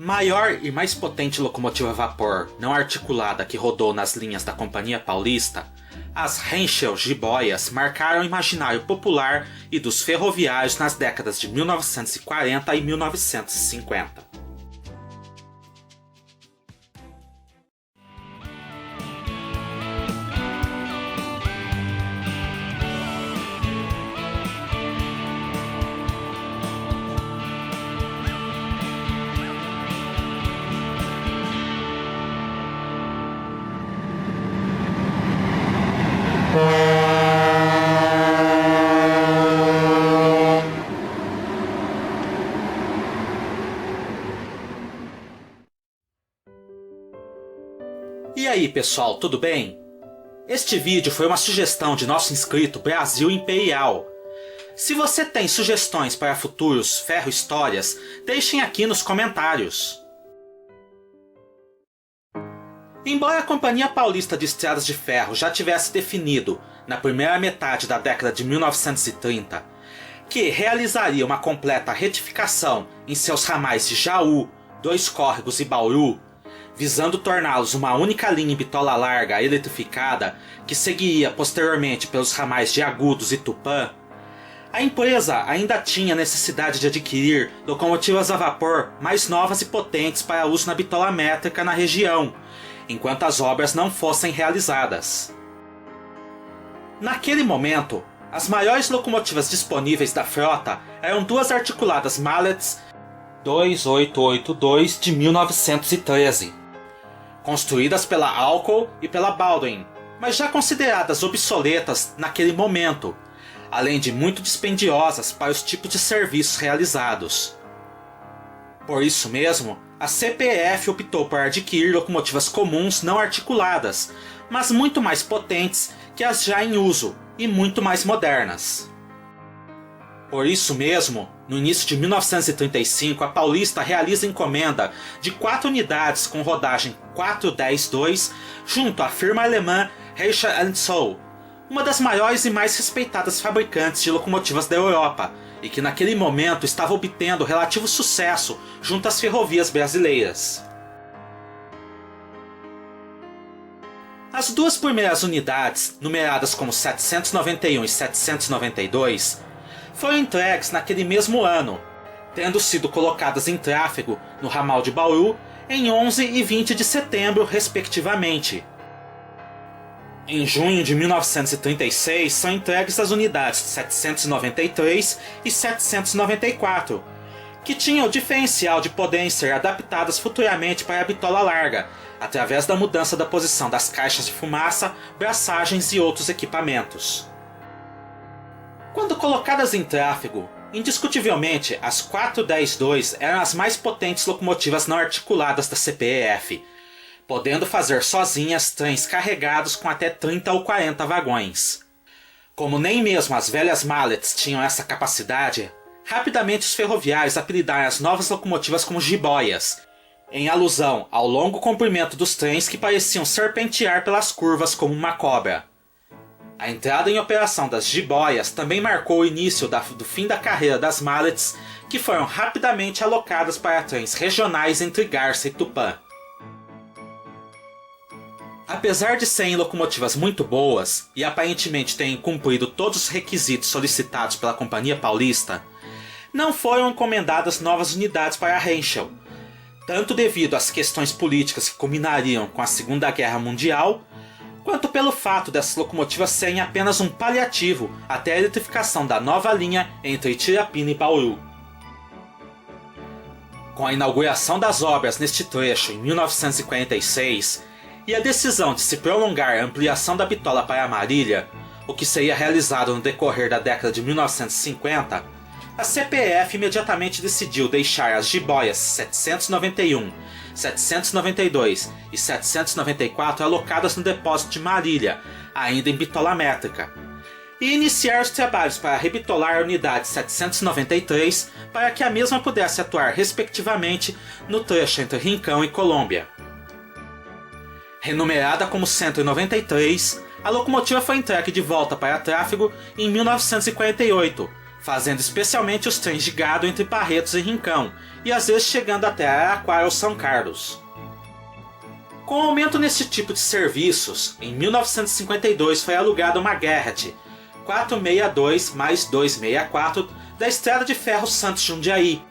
Maior e mais potente locomotiva a vapor não articulada que rodou nas linhas da Companhia Paulista, as Henschel jiboias marcaram o imaginário popular e dos ferroviários nas décadas de 1940 e 1950. E aí pessoal, tudo bem? Este vídeo foi uma sugestão de nosso inscrito Brasil Imperial. Se você tem sugestões para futuros Ferro Histórias, deixem aqui nos comentários. Embora a Companhia Paulista de Estradas de Ferro já tivesse definido, na primeira metade da década de 1930, que realizaria uma completa retificação em seus ramais de Jaú, Dois Córregos e Bauru, visando torná-los uma única linha em bitola larga eletrificada que seguiria posteriormente pelos ramais de Agudos e Tupã, a empresa ainda tinha necessidade de adquirir locomotivas a vapor mais novas e potentes para uso na bitola métrica na região, enquanto as obras não fossem realizadas. Naquele momento, as maiores locomotivas disponíveis da frota eram duas articuladas Mallets 2882 de 1913, construídas pela Alcoa e pela Baldwin, mas já consideradas obsoletas naquele momento, além de muito dispendiosas para os tipos de serviços realizados. Por isso mesmo, a CPF optou por adquirir locomotivas comuns não articuladas, mas muito mais potentes que as já em uso e muito mais modernas. Por isso mesmo, no início de 1935, a Paulista realiza encomenda de 4 unidades com rodagem 410-2 junto à firma alemã Reicher & Soll, uma das maiores e mais respeitadas fabricantes de locomotivas da Europa, e que naquele momento estava obtendo relativo sucesso junto às ferrovias brasileiras. As duas primeiras unidades, numeradas como 791 e 792, foram entregues naquele mesmo ano, tendo sido colocadas em tráfego no ramal de Bauru em 11 e 20 de setembro, respectivamente. Em junho de 1936 são entregues as unidades 793 e 794, que tinham o diferencial de poderem ser adaptadas futuramente para a bitola larga, através da mudança da posição das caixas de fumaça, braçagens e outros equipamentos. Quando colocadas em tráfego, indiscutivelmente as 410-2 eram as mais potentes locomotivas não articuladas da CPF, podendo fazer sozinhas trens carregados com até 30 ou 40 vagões. Como nem mesmo as velhas Mallets tinham essa capacidade, rapidamente os ferroviários apelidaram as novas locomotivas como jiboias, em alusão ao longo comprimento dos trens que pareciam serpentear pelas curvas como uma cobra. A entrada em operação das jiboias também marcou o início do fim da carreira das Mallets, que foram rapidamente alocadas para trens regionais entre Garça e Tupã. Apesar de serem locomotivas muito boas e aparentemente terem cumprido todos os requisitos solicitados pela Companhia Paulista, não foram encomendadas novas unidades para a Henschel, tanto devido às questões políticas que culminariam com a Segunda Guerra Mundial, quanto pelo fato dessas locomotivas serem apenas um paliativo até a eletrificação da nova linha entre Tirapina e Bauru. Com a inauguração das obras neste trecho em 1946 e a decisão de se prolongar a ampliação da bitola para Marília, o que seria realizado no decorrer da década de 1950, a CPF imediatamente decidiu deixar as jiboias 791, 792 e 794 alocadas no depósito de Marília, ainda em bitola métrica, e iniciar os trabalhos para rebitolar a unidade 793 para que a mesma pudesse atuar respectivamente no trecho entre Rincão e Colômbia. Renumerada como 193, a locomotiva foi entregue de volta para tráfego em 1948, fazendo especialmente os trens de gado entre Barretos e Rincão, e às vezes chegando até Araraquara ou São Carlos. Com o aumento nesse tipo de serviços, em 1952 foi alugada uma Garrett 462 mais 264 da Estrada de Ferro Santos Jundiaí,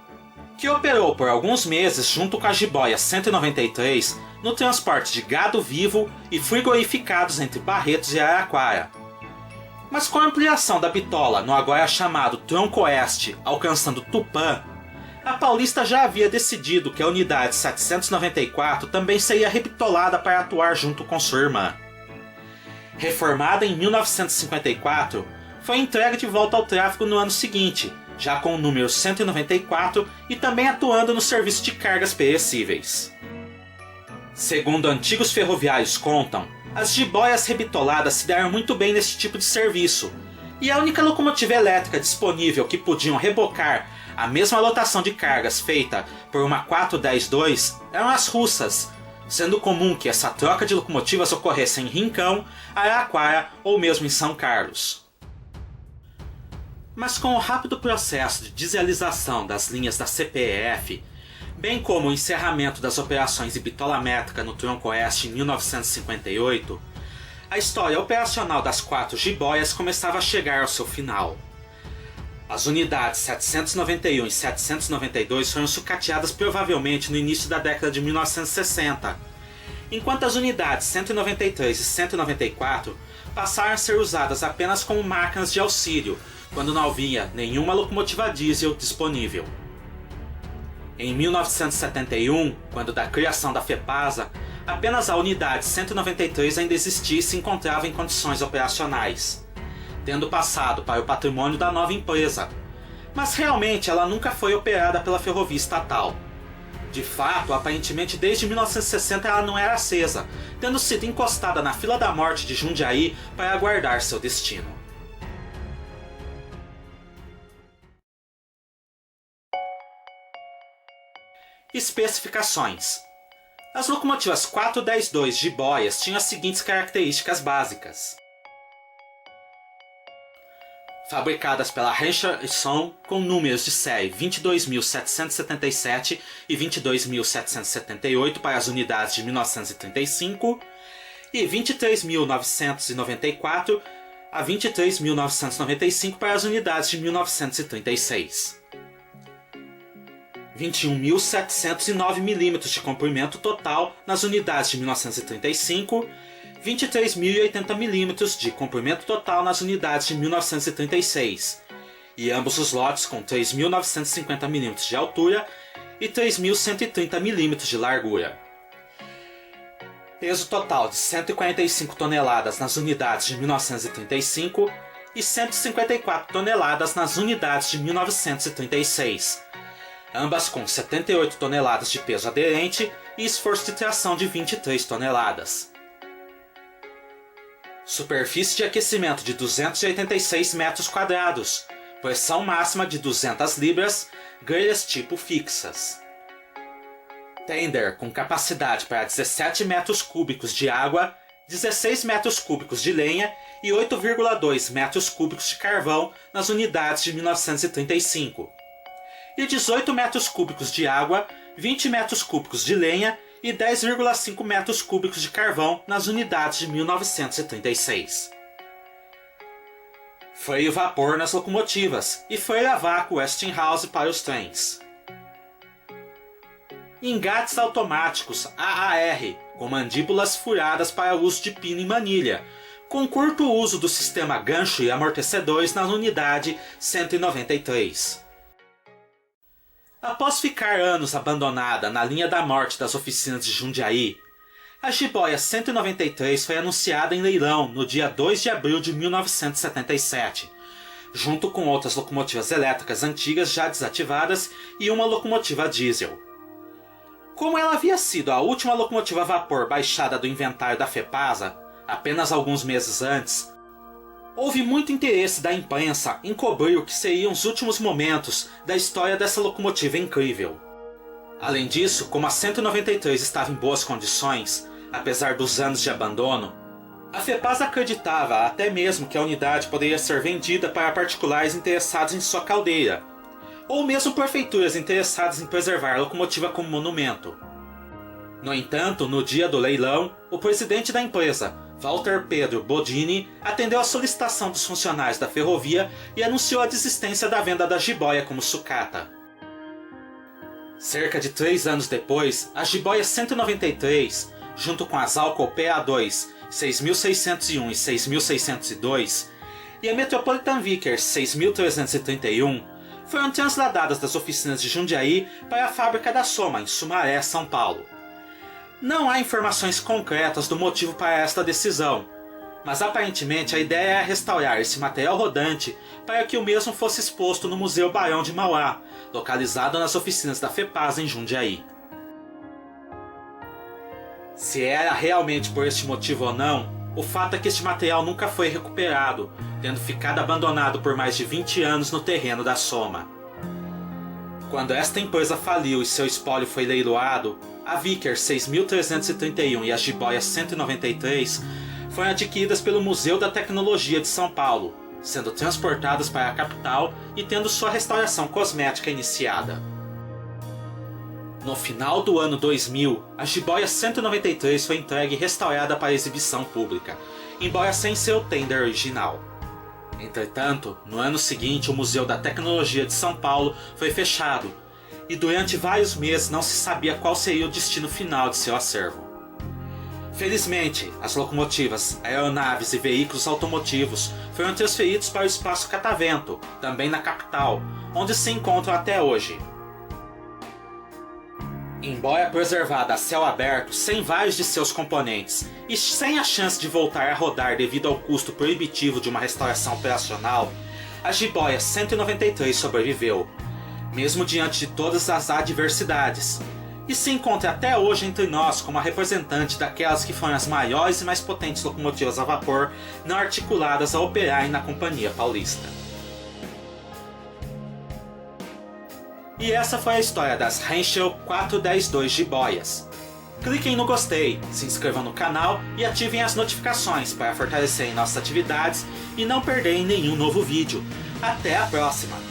que operou por alguns meses junto com a Jiboia 193 no transporte de gado vivo e frigorificados entre Barretos e Araraquara. Mas com a ampliação da bitola no agora chamado Tronco Oeste, alcançando Tupã, a Paulista já havia decidido que a unidade 794 também seria rebitolada para atuar junto com sua irmã. Reformada em 1954, foi entregue de volta ao tráfego no ano seguinte, já com o número 194 e também atuando no serviço de cargas perecíveis. Segundo antigos ferroviários contam, as jiboias rebitoladas se deram muito bem nesse tipo de serviço, e a única locomotiva elétrica disponível que podiam rebocar a mesma lotação de cargas feita por uma 410-2 eram as russas, sendo comum que essa troca de locomotivas ocorresse em Rincão, Araraquara ou mesmo em São Carlos. Mas com o rápido processo de dieselização das linhas da CPEF, bem como o encerramento das operações de bitola métrica no Tronco Oeste em 1958, a história operacional das 4 jiboias começava a chegar ao seu final. As unidades 791 e 792 foram sucateadas provavelmente no início da década de 1960, enquanto as unidades 193 e 194 passaram a ser usadas apenas como máquinas de auxílio, quando não havia nenhuma locomotiva diesel disponível. Em 1971, quando da criação da FEPASA, apenas a unidade 193 ainda existia e se encontrava em condições operacionais, tendo passado para o patrimônio da nova empresa, mas realmente ela nunca foi operada pela ferrovia estatal. De fato, aparentemente desde 1960 ela não era acesa, tendo sido encostada na fila da morte de Jundiaí para aguardar seu destino. Especificações. As locomotivas 410-2 jiboias tinham as seguintes características básicas. Fabricadas pela Renshaw & Son com números de série 22.777 e 22.778 para as unidades de 1935 e 23.994 a 23.995 para as unidades de 1936. 21.709 mm de comprimento total nas unidades de 1935, 23.080 mm de comprimento total nas unidades de 1936, e ambos os lotes com 3.950 mm de altura e 3.130 mm de largura. Peso total de 145 toneladas nas unidades de 1935 e 154 toneladas nas unidades de 1936, ambas com 78 toneladas de peso aderente e esforço de tração de 23 toneladas. Superfície de aquecimento de 286 metros quadrados, pressão máxima de 200 libras, grelhas tipo fixas. Tender com capacidade para 17 metros cúbicos de água, 16 metros cúbicos de lenha e 8,2 metros cúbicos de carvão nas unidades de 1935. E 18 metros cúbicos de água, 20 metros cúbicos de lenha e 10,5 metros cúbicos de carvão nas unidades de 1936. Freio vapor nas locomotivas e freio a vácuo Westinghouse para os trens. Engates automáticos AAR, com mandíbulas furadas para uso de pino e manilha, com curto uso do sistema gancho e amortecedores na unidade 193. Após ficar anos abandonada na linha da morte das oficinas de Jundiaí, a jiboia 193 foi anunciada em leilão no dia 2 de abril de 1977, junto com outras locomotivas elétricas antigas já desativadas e uma locomotiva diesel. Como ela havia sido a última locomotiva a vapor baixada do inventário da FEPASA, apenas alguns meses antes, houve muito interesse da imprensa em cobrir o que seriam os últimos momentos da história dessa locomotiva incrível. Além disso, como a 193 estava em boas condições, apesar dos anos de abandono, A FEPASA acreditava até mesmo que a unidade poderia ser vendida para particulares interessados em sua caldeira, ou mesmo prefeituras interessadas em preservar a locomotiva como monumento. No entanto, no dia do leilão, o presidente da empresa, Walter Pedro Bodini, atendeu à solicitação dos funcionários da ferrovia e anunciou a desistência da venda da jiboia como sucata. Cerca de 3 anos depois, a jiboia 193, junto com as Alco PA2 6601 e 6602 e a Metropolitan Vickers 6331, foram transladadas das oficinas de Jundiaí para a fábrica da Soma, em Sumaré, São Paulo. Não há informações concretas do motivo para esta decisão, mas aparentemente a ideia é restaurar esse material rodante para que o mesmo fosse exposto no Museu Barão de Mauá, localizado nas oficinas da FEPASA em Jundiaí. Se era realmente por este motivo ou não, o fato é que este material nunca foi recuperado, tendo ficado abandonado por mais de 20 anos no terreno da Soma. Quando esta empresa faliu e seu espólio foi leiloado, a Vickers 6331 e a jiboia 193 foram adquiridas pelo Museu da Tecnologia de São Paulo, sendo transportadas para a capital e tendo sua restauração cosmética iniciada. No final do ano 2000, a jiboia 193 foi entregue e restaurada para exibição pública, embora sem seu tender original. Entretanto, no ano seguinte o Museu da Tecnologia de São Paulo foi fechado, e durante vários meses não se sabia qual seria o destino final de seu acervo. Felizmente, as locomotivas, aeronaves e veículos automotivos foram transferidos para o Espaço Catavento, também na capital, onde se encontram até hoje. Embora preservada a céu aberto, sem vários de seus componentes e sem a chance de voltar a rodar devido ao custo proibitivo de uma restauração operacional, a jiboia 193 sobreviveu, mesmo diante de todas as adversidades, e se encontra até hoje entre nós como a representante daquelas que foram as maiores e mais potentes locomotivas a vapor não articuladas a operarem na Companhia Paulista. E essa foi a história das Henschel 410-2 jiboias. Cliquem no gostei, se inscrevam no canal e ativem as notificações para fortalecerem nossas atividades e não perderem nenhum novo vídeo. Até a próxima!